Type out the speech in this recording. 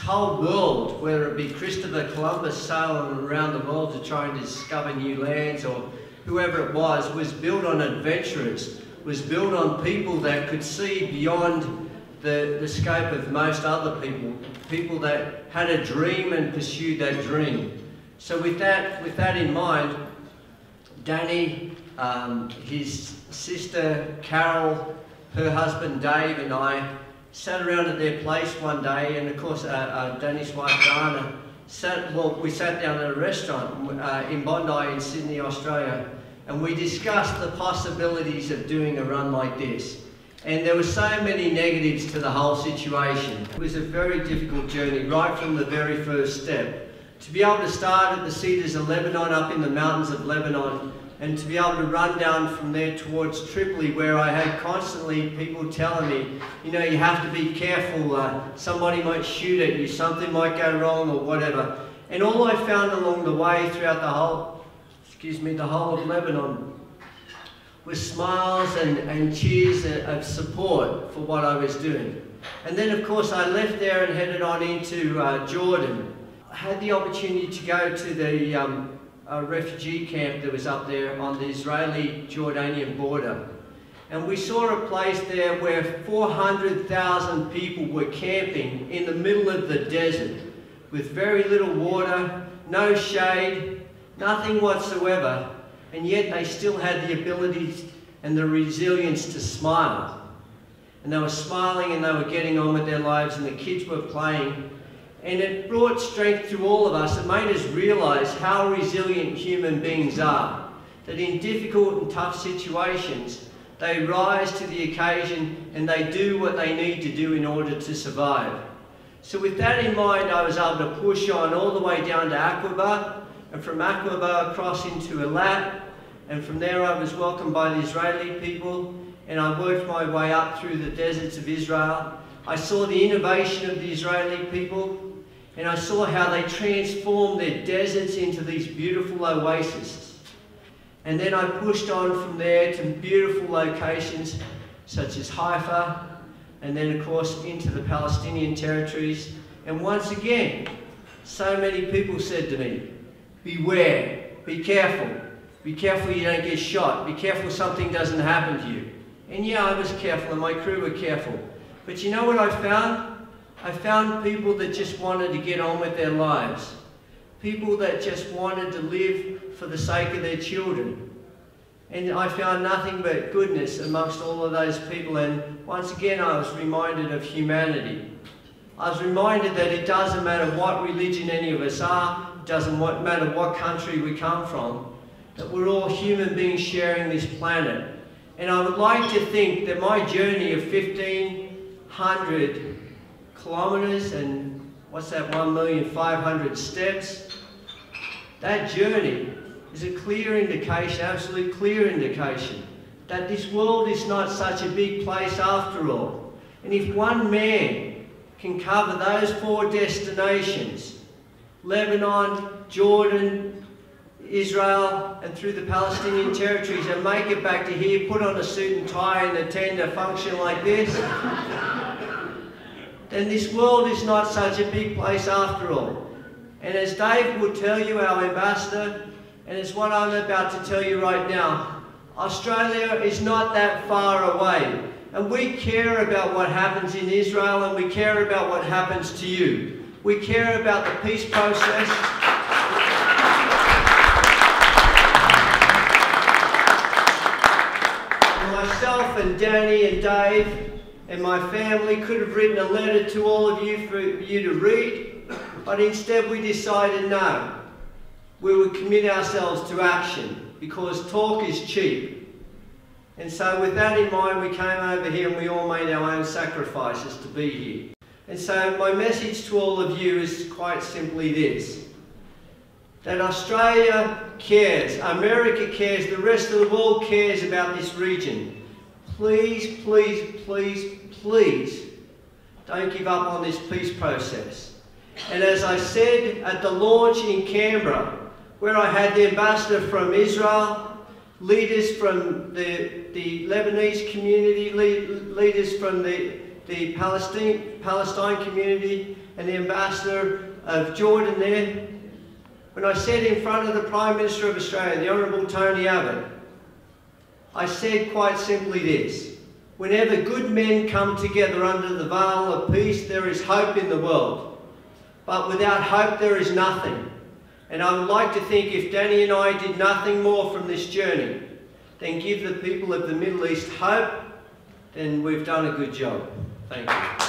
whole world, whether it be Christopher Columbus sailing around the world to try and discover new lands, or whoever it was built on adventurers, was built on people that could see beyond the scope of most other people, people that had a dream and pursued that dream. So with that in mind, Danny, his sister Carol, her husband Dave and I sat around at their place one day, and of course Danny's wife Dana, we sat down at a restaurant in Bondi in Sydney, Australia, and we discussed the possibilities of doing a run like this. And there were so many negatives to the whole situation. It was a very difficult journey right from the very first step. To be able to start at the Cedars of Lebanon, up in the mountains of Lebanon, and to be able to run down from there towards Tripoli, where I had constantly people telling me, you know, you have to be careful, somebody might shoot at you, something might go wrong or whatever. And all I found along the way throughout the whole of Lebanon was smiles and cheers of support for what I was doing. And then of course I left there and headed on into Jordan. I had the opportunity to go to the refugee camp that was up there on the Israeli-Jordanian border. And we saw a place there where 400,000 people were camping in the middle of the desert with very little water, no shade, nothing whatsoever, and yet they still had the ability and the resilience to smile. And they were smiling and they were getting on with their lives, and the kids were playing. And it brought strength to all of us. It made us realise how resilient human beings are. That in difficult and tough situations, they rise to the occasion and they do what they need to do in order to survive. So with that in mind, I was able to push on all the way down to Aqaba, and from Aqaba across into Eilat, and from there I was welcomed by the Israeli people, and I worked my way up through the deserts of Israel. I saw the innovation of the Israeli people, and I saw how they transformed their deserts into these beautiful oases. And then I pushed on from there to beautiful locations such as Haifa, and then of course into the Palestinian territories. And once again, so many people said to me, beware, be careful you don't get shot, be careful something doesn't happen to you. And yeah, I was careful and my crew were careful. But you know what I found? I found people that just wanted to get on with their lives. People that just wanted to live for the sake of their children. And I found nothing but goodness amongst all of those people, and once again I was reminded of humanity. I was reminded that it doesn't matter what religion any of us are, it doesn't matter what country we come from, that we're all human beings sharing this planet. And I would like to think that my journey of 1,500 kilometres and what's that, 1,500,000 steps, that journey is a clear indication, absolute clear indication, that this world is not such a big place after all. And if one man can cover those 4 destinations, Lebanon, Jordan, Israel, and through the Palestinian territories, and make it back to here, put on a suit and tie and attend a function like this, then this world is not such a big place after all. And as Dave will tell you, our ambassador, and it's what I'm about to tell you right now, Australia is not that far away. And we care about what happens in Israel, and we care about what happens to you. We care about the peace process. And myself and Danny and Dave and my family could have written a letter to all of you for you to read, but instead we decided no. We would commit ourselves to action, because talk is cheap. And so with that in mind, we came over here and we all made our own sacrifices to be here. And so my message to all of you is quite simply this: that Australia cares, America cares, the rest of the world cares about this region. Please, please, please, please don't give up on this peace process. And as I said at the launch in Canberra, where I had the ambassador from Israel, leaders from the Lebanese community, leaders from the the Palestine community and the ambassador of Jordan there, when I said in front of the Prime Minister of Australia, the Honourable Tony Abbott, I said quite simply this: whenever good men come together under the veil of peace, there is hope in the world. But without hope, there is nothing. And I would like to think if Danny and I did nothing more from this journey than give the people of the Middle East hope, then we've done a good job. Thank you.